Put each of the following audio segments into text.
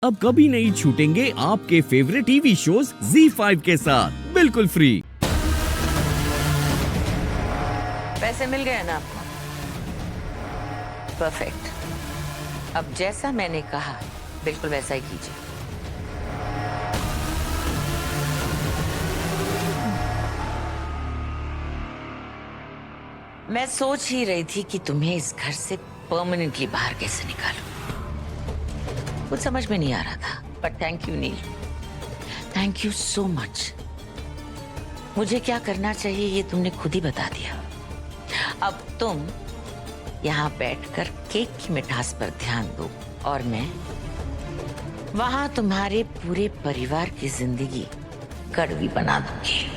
अब कभी नहीं छूटेंगे आपके फेवरेट टीवी शोज ZEE5 के साथ बिल्कुल फ्री। पैसे मिल गए ना आपको? परफेक्ट। अब जैसा मैंने कहा बिल्कुल वैसा ही कीजिए। मैं सोच ही रही थी कि तुम्हें इस घर से परमानेंटली बाहर कैसे निकालूं। कुछ समझ में नहीं आ रहा था, but thank you Neel, thank you so much. मुझे क्या करना चाहिए ये तुमने खुद ही बता दिया। अब तुम यहाँ बैठकर केक की मिठास पर ध्यान दो और मैं वहां तुम्हारे पूरे परिवार की जिंदगी कड़वी बना दूंगी।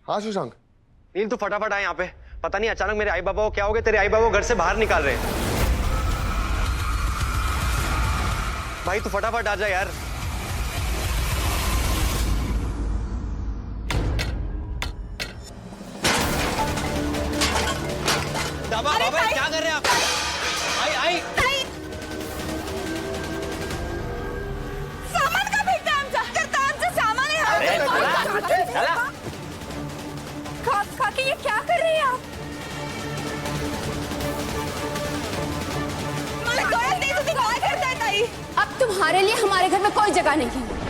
हाँ शशांक। नील तू फटाफट आ यहाँ पे। पता नहीं अचानक मेरे आई बाबा को क्या हो गया, तेरे आई बाबा को घर से बाहर निकाल रहे हैं। भाई तू फटाफट आ जा यार। बाबा बाबा क्या कर रहे हैं आप? आई आई सामान का भेजता है आमचा सामान है। काकी ये क्या कर रही हैं आप? मला कळत नाही तुम्ही काय करताय ताई? अब तुम्हारे लिए हमारे घर में कोई जगह नहीं है।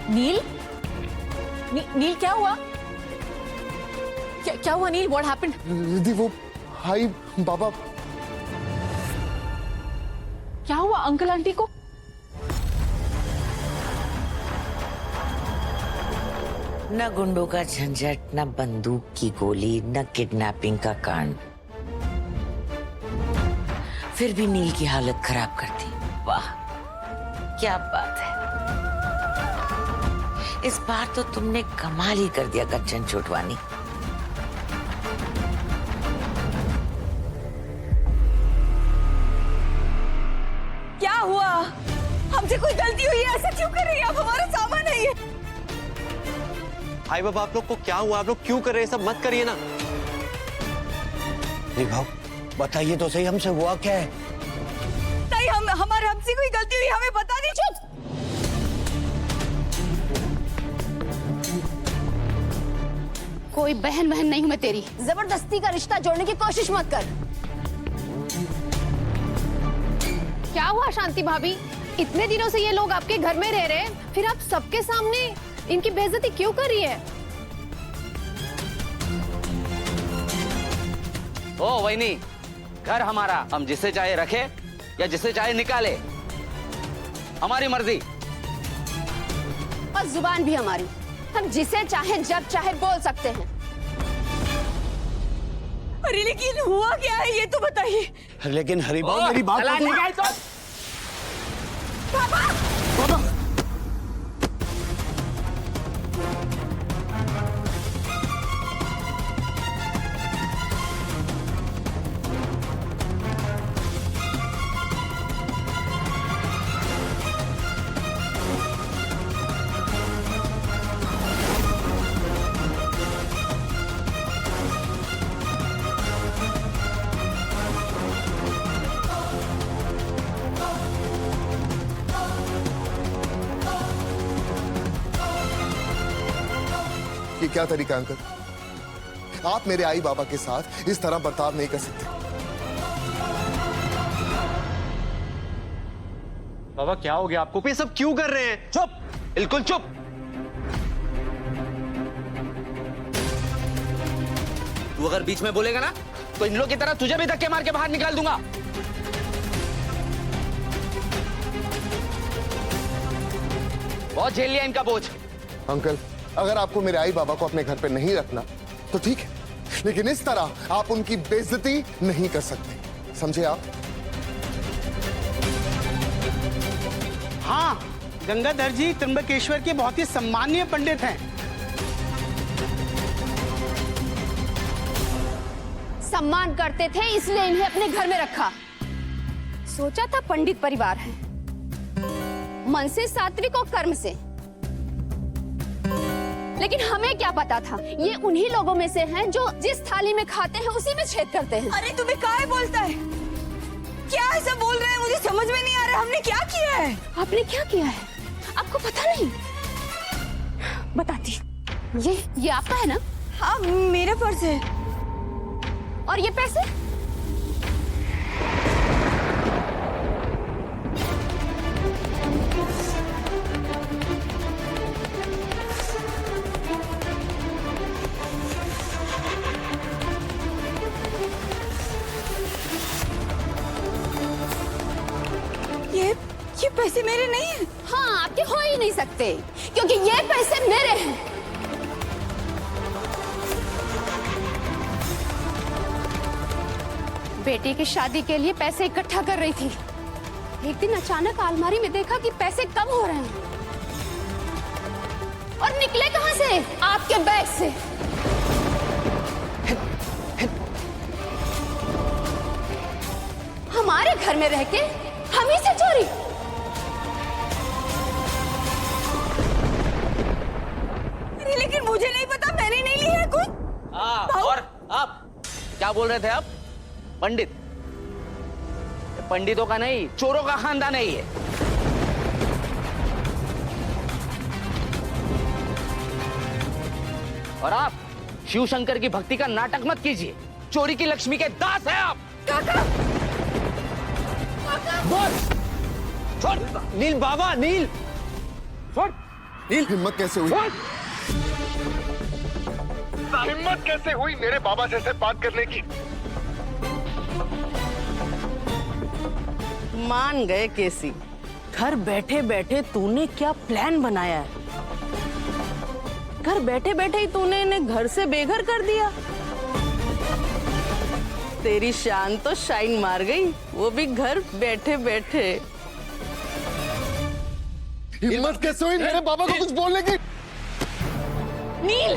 नील? नील क्या हुआ? क्या हुआ नील? What happened? रिद्धि वो हाई बाबा। क्या हुआ अंकल आंटी को? न गुंडों का झंझट, न बंदूक की गोली, न किडनैपिंग का कांड, फिर भी नील की हालत खराब कर दी। वाह क्या बात है। इस बार तो तुमने कमाल ही कर दिया गच्चन छोटवानी। क्या हुआ? हमसे कोई गलती हुई है? ऐसा क्यों कर रही है आप? हमारा सामान है ये। आई बाबा आप लोग को क्या हुआ? आप लोग क्यों कर रहे हैं? सब मत करिए ना। भाव बताइए तो सही, हमसे हुआ क्या है? ताई हमारे हमसे कोई गलती हुई, हमें बता दी। चुप। कोई बहन नहीं हूं मैं तेरी। जबरदस्ती का रिश्ता जोड़ने की कोशिश मत कर। क्या हुआ शांति भाभी? इतने दिनों से ये लोग आपके घर में रह रहे हैं, फिर आप सबके सामने इनकी बेइज्जती क्यों कर रही है? ओ वहीनी, घर हमारा, हम जिसे चाहे रखे या जिसे चाहे निकाले, हमारी मर्जी। और जुबान भी हमारी, हम जिसे चाहे जब चाहे बोल सकते हैं। अरे लेकिन हुआ क्या है ये तो बताइए। लेकिन हरिभाव मेरी बात तो पापा! बाबा ये क्या तरीका अंकल? आप मेरे आई बाबा के साथ इस तरह बर्ताव नहीं कर सकते। बाबा क्या हो गया आपको? ये सब क्यों कर रहे हैं? चुप, बिल्कुल चुप। तू अगर बीच में बोलेगा ना तो इन लोग की तरह तुझे भी धक्के मार के बाहर निकाल दूंगा। बहुत झेल लिया इनका बोझ। अंकल अगर आपको मेरे आई बाबा को अपने घर पे नहीं रखना तो ठीक है, लेकिन इस तरह आप उनकी बेइज्जती नहीं कर सकते, समझे आप? हाँ, गंगाधर जी त्र्यंबकेश्वर के बहुत ही सम्मानीय पंडित हैं। सम्मान करते थे इसलिए इन्हें अपने घर में रखा। सोचा था पंडित परिवार है, मन से सात्विक और कर्म से, लेकिन हमें क्या पता था ये उन्हीं लोगों में से हैं जो जिस थाली में खाते हैं उसी में छेद करते हैं। अरे तुम्हें काहे बोलता है? क्या ऐसा बोल रहे हैं? मुझे समझ में नहीं आ रहा। हमने क्या किया है? आपने क्या किया है? आपको पता नहीं? बताती। ये आपका है ना? हाँ, मेरा पर्स है। और ये पैसे? ये पैसे मेरे नहीं हैं। हाँ, आपके हो ही नहीं सकते क्योंकि ये पैसे मेरे हैं। बेटी की शादी के लिए पैसे इकट्ठा कर रही थी। एक दिन अचानक अलमारी में देखा कि पैसे कम हो रहे हैं। और निकले कहां से? आपके बैग से। हमारे घर में रह के हम ही से चोरी। अरे लेकिन मुझे नहीं पता, मैंने नहीं लिया है कुछ। और आप क्या बोल रहे थे? आप पंडित? ये पंडितों का नहीं, चोरों का खानदान है ये। और आप शिव शंकर की भक्ति का नाटक मत कीजिए। चोरी की लक्ष्मी के दास है आप। काका, छोड़ नील बाबा, नील छोड़। नील हिम्मत कैसे हुई? हिम्मत कैसे हुई मेरे बाबा से बात करने की? मान गए केसी, घर बैठे बैठे तूने क्या प्लान बनाया है? घर बैठे बैठे ही तूने इन्हें घर से बेघर कर दिया। तेरी शान तो शाइन मार गई, वो भी घर बैठे बैठे। हिम्मत कैसे हुई मेरे बाबा को कुछ बोलने की? नील,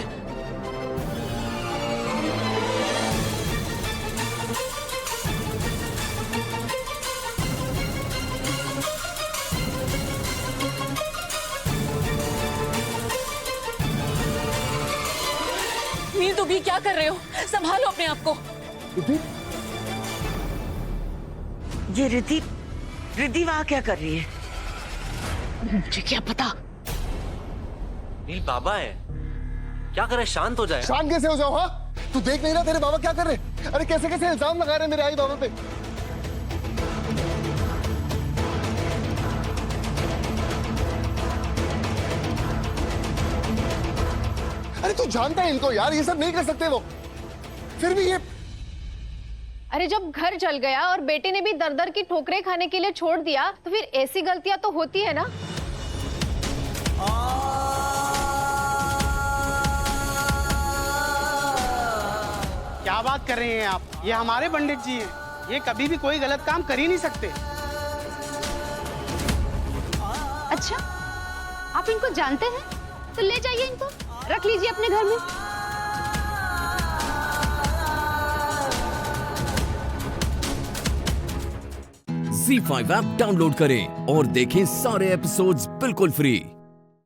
नील तुम ये क्या कर रहे हो? संभालो अपने आप को। ये रिद्धि वहां क्या कर रही है? मुझे क्या पता। नील बाबा है, क्या करे? शांत हो जाए। शांत कैसे हो जाओ? हाँ, तू देख नहीं रहा तेरे बाबा क्या कर रहे? अरे कैसे कैसे इल्जाम लगा रहे हैं मेरे आई बाबा पे। अरे तू जानता है इनको यार, ये सब नहीं कर सकते वो। फिर भी ये अरे जब घर जल गया और बेटे ने भी दर दर की ठोकरें खाने के लिए छोड़ दिया तो फिर ऐसी गलतियां तो होती है ना। क्या बात कर रहे हैं आप? ये हमारे पंडित जी हैं, ये कभी भी कोई गलत काम कर ही नहीं सकते। अच्छा, आप इनको जानते हैं? तो ले जाइए इनको, रख लीजिए अपने घर में। Z5 ऐप डाउनलोड करें और देखें सारे एपिसोड्स बिल्कुल फ्री।